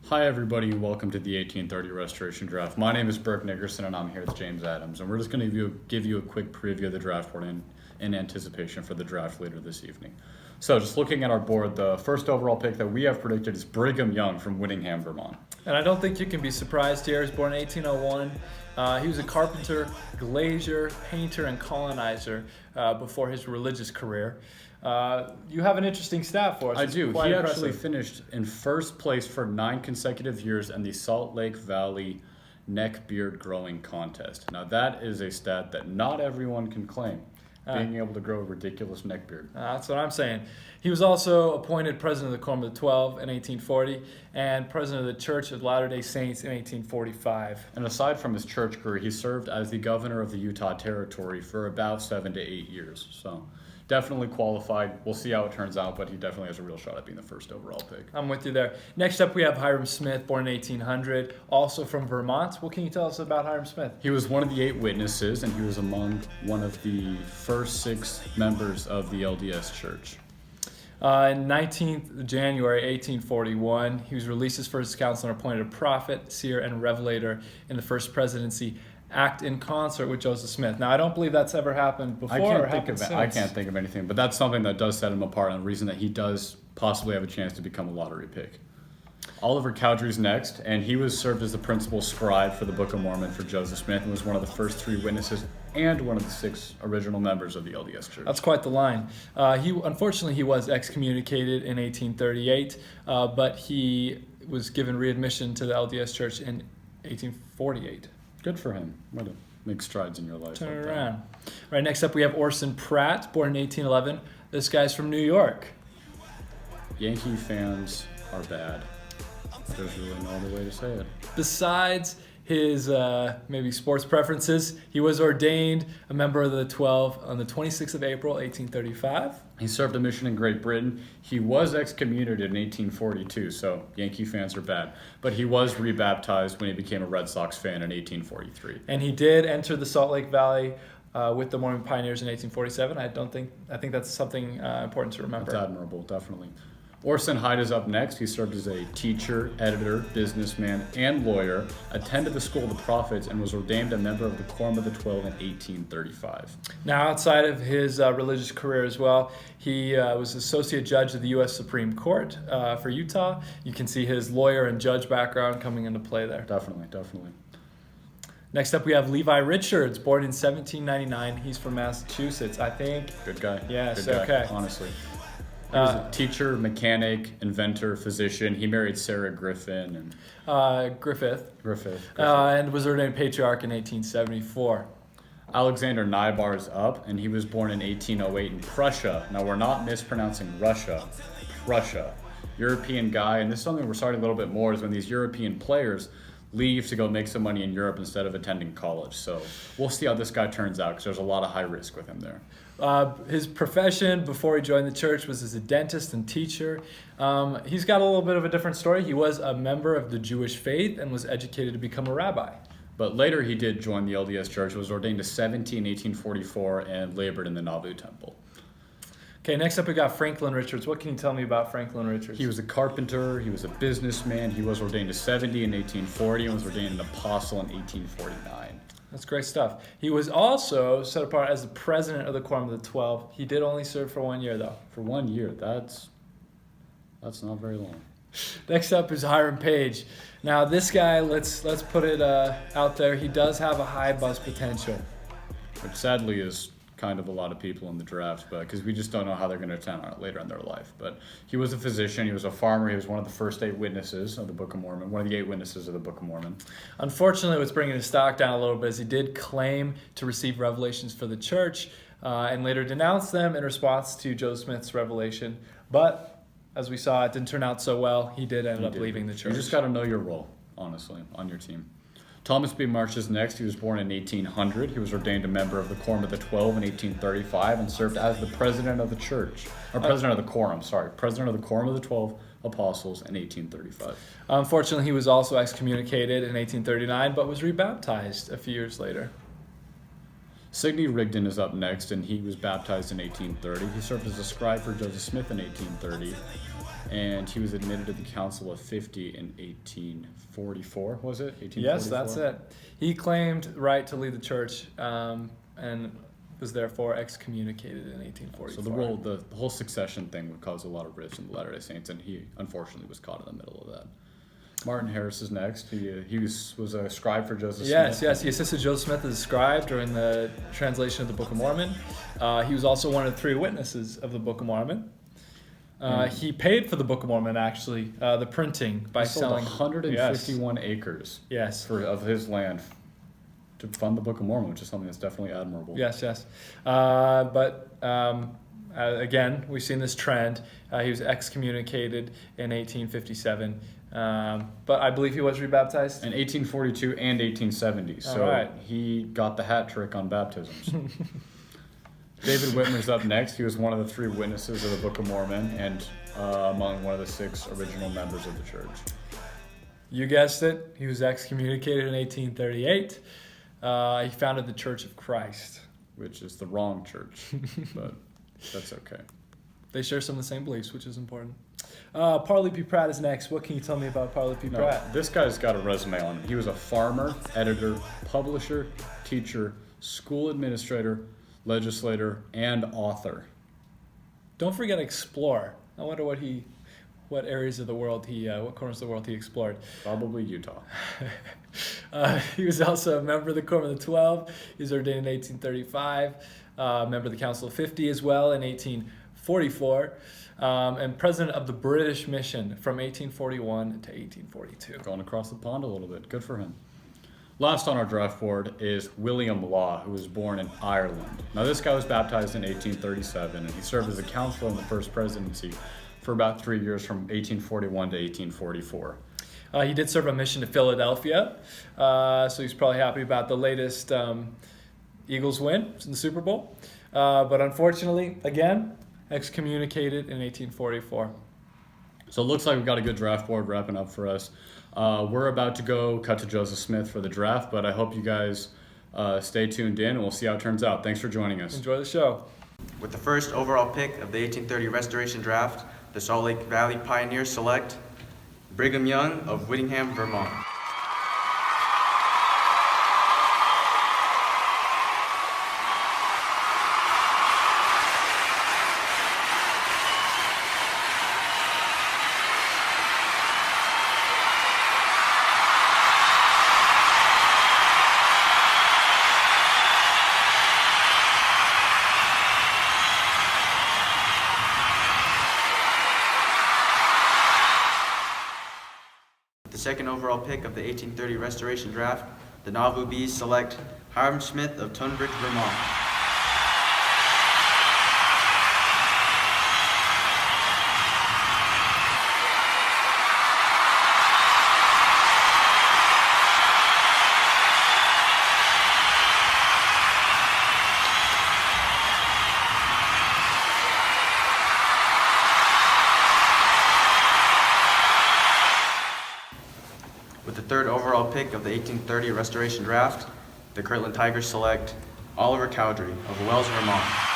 Hi everybody, welcome to the 1830 Restoration Draft. My name is Burke Nickerson and I'm here with James Adams, and we're just going to give you a quick preview of the draft board in anticipation for the draft later this evening. So just looking at our board, the first overall pick that we have predicted is Brigham Young from Whittingham, Vermont. And I don't think you can be surprised here. He was born in 1801. He was a carpenter, glazier, painter, and colonizer before his religious career. You have an interesting stat for us. I It's do. quite He impressive. actually finished in first place for 9 consecutive years in the Salt Lake Valley Neck Beard Growing Contest. Now that is a stat that not everyone can claim, being able to grow a ridiculous neck beard. That's what I'm saying. He was also appointed president of the Quorum of the Twelve in 1840 and president of the Church of Latter-day Saints in 1845. And aside from his church career, he served as the governor of the Utah Territory for about 7 to 8 years. So definitely qualified. We'll see how it turns out, but he definitely has a real shot at being the first overall pick. I'm with you there. Next up, we have Hiram Smith, born in 1800, also from Vermont. What can you tell us about Hiram Smith? He was one of the 8 witnesses, and he was among one of the first 6 members of the LDS Church. In 19th January 1841, he was released as first council and appointed a prophet, seer, and revelator in the first presidency, act in concert with Joseph Smith. Now, I don't believe that's ever happened before or happened since. I can't think of anything, but that's something that does set him apart and the reason that he does possibly have a chance to become a lottery pick. Oliver Cowdery's next, and he was served as the principal scribe for the Book of Mormon for Joseph Smith and was one of the first 3 witnesses and one of the 6 original members of the LDS Church. That's quite the line. Unfortunately, he was excommunicated in 1838, but he was given readmission to the LDS Church in 1848. Good for him. Way to make strides in your life. Turn like it that. around. Right, next up we have Orson Pratt, born in 1811. This guy's from New York. Yankee fans are bad. There's really no other way to say it. Besides his maybe sports preferences, he was ordained a member of the 12 on the 26th of April, 1835. He served a mission in Great Britain. He was excommunicated in 1842, so Yankee fans are bad. But he was rebaptized when he became a Red Sox fan in 1843. And he did enter the Salt Lake Valley with the Mormon Pioneers in 1847. I think that's something important to remember. That's admirable, definitely. Orson Hyde is up next. He served as a teacher, editor, businessman, and lawyer, attended the School of the Prophets, and was ordained a member of the Quorum of the Twelve in 1835. Now, outside of his religious career as well, he was associate judge of the U.S. Supreme Court for Utah. You can see his lawyer and judge background coming into play there. Definitely. Next up, we have Levi Richards, born in 1799. He's from Massachusetts, I think. Good guy. Yes, Good guy, okay. honestly. He was a teacher, mechanic, inventor, physician. He married Sarah Griffin and Griffith. Griffith. And was ordained patriarch in 1874. Alexander Nybar is up, and he was born in 1808 in Prussia. Now, we're not mispronouncing Russia. Prussia. European guy, and this is something we're starting a little bit more, is when these European players leave to go make some money in Europe instead of attending college. So we'll see how this guy turns out, because there's a lot of high risk with him there. His profession before he joined the church was as a dentist and teacher. He's got a little bit of a different story. He was a member of the Jewish faith and was educated to become a rabbi. But later he did join the LDS Church, was ordained to 17 in 1844, and labored in the Nauvoo Temple. Okay, next up we got Franklin Richards. What can you tell me about Franklin Richards? He was a carpenter, he was a businessman, he was ordained to 70 in 1840, and was ordained an apostle in 1849. That's great stuff. He was also set apart as the president of the Quorum of the 12. He did only serve for 1 year, though. For 1 year, that's not very long. Next up is Hiram Page. Now, this guy, let's put it out there. He does have a high buzz potential. Which sadly is kind of a lot of people in the draft, but because we just don't know how they're going to turn out later in their life. But he was a physician, he was a farmer, he was one of the first 8 witnesses of the Book of Mormon, one of the 8 witnesses of the Book of Mormon. Unfortunately, what's bringing his stock down a little bit is he did claim to receive revelations for the church and later denounced them in response to Joseph Smith's revelation. But as we saw, it didn't turn out so well. He did end up leaving the church. You just got to know your role, honestly, on your team. Thomas B. Marsh is next. He was born in 1800. He was ordained a member of the Quorum of the 12 in 1835 and served as the president of the church. Or president of the Quorum, sorry. President of the Quorum of the 12 Apostles in 1835. Unfortunately, he was also excommunicated in 1839, but was rebaptized a few years later. Sidney Rigdon is up next, and he was baptized in 1830. He served as a scribe for Joseph Smith in 1830. and he was admitted to the Council of 50 in 1844, was it? 1844? Yes, that's it. He claimed right to lead the church and was therefore excommunicated in 1844. So the whole succession thing would cause a lot of rifts in the Latter-day Saints, and he unfortunately was caught in the middle of that. Martin Harris is next. He was a scribe for Joseph Smith. Yes. He assisted Joseph Smith as a scribe during the translation of the Book of Mormon. He was also one of the 3 witnesses of the Book of Mormon. He paid for the Book of Mormon, actually, the printing by He sold selling 151 acres Yes. of his land to fund the Book of Mormon, which is something that's definitely admirable. Yes. Again, we've seen this trend. He was excommunicated in 1857, but I believe he was rebaptized. In 1842 and 1870, so right. he got the hat trick on baptisms. David Whitmer's up next. He was one of the 3 witnesses of the Book of Mormon and among one of the 6 original members of the church. You guessed it. He was excommunicated in 1838. He founded the Church of Christ. Which is the wrong church, but that's okay. They share some of the same beliefs, which is important. Parley P. Pratt is next. What can you tell me about Parley P. No, Pratt? this guy's got a resume on him. He was a farmer, editor, publisher, teacher, school administrator, legislator, and author. Don't forget explorer. I wonder what areas of the world what corners of the world he explored. Probably Utah. He was also a member of the Quorum of the 12. He was ordained in 1835. Member of the Council of 50 as well in 1844. And president of the British Mission from 1841 to 1842. Going across the pond a little bit. Good for him. Last on our draft board is William Law, who was born in Ireland. Now, this guy was baptized in 1837, and he served as a counselor in the First Presidency for about 3 years from 1841 to 1844. He did serve a mission to Philadelphia, so he's probably happy about the latest Eagles win in the Super Bowl. But unfortunately, again, excommunicated in 1844. So it looks like we've got a good draft board wrapping up for us. We're about to go cut to Joseph Smith for the draft, but I hope you guys stay tuned in, and we'll see how it turns out. Thanks for joining us. Enjoy the show. With the first overall pick of the 1830 Restoration Draft, the Salt Lake Valley Pioneers select Brigham Young of Whittingham, Vermont. The second overall pick of the 1830 Restoration Draft, the Nauvoo Bees select Hiram Smith of Tunbridge, Vermont. With the third overall pick of the 1830 Restoration Draft, the Kirtland Tigers select Oliver Cowdery of Wells, Vermont.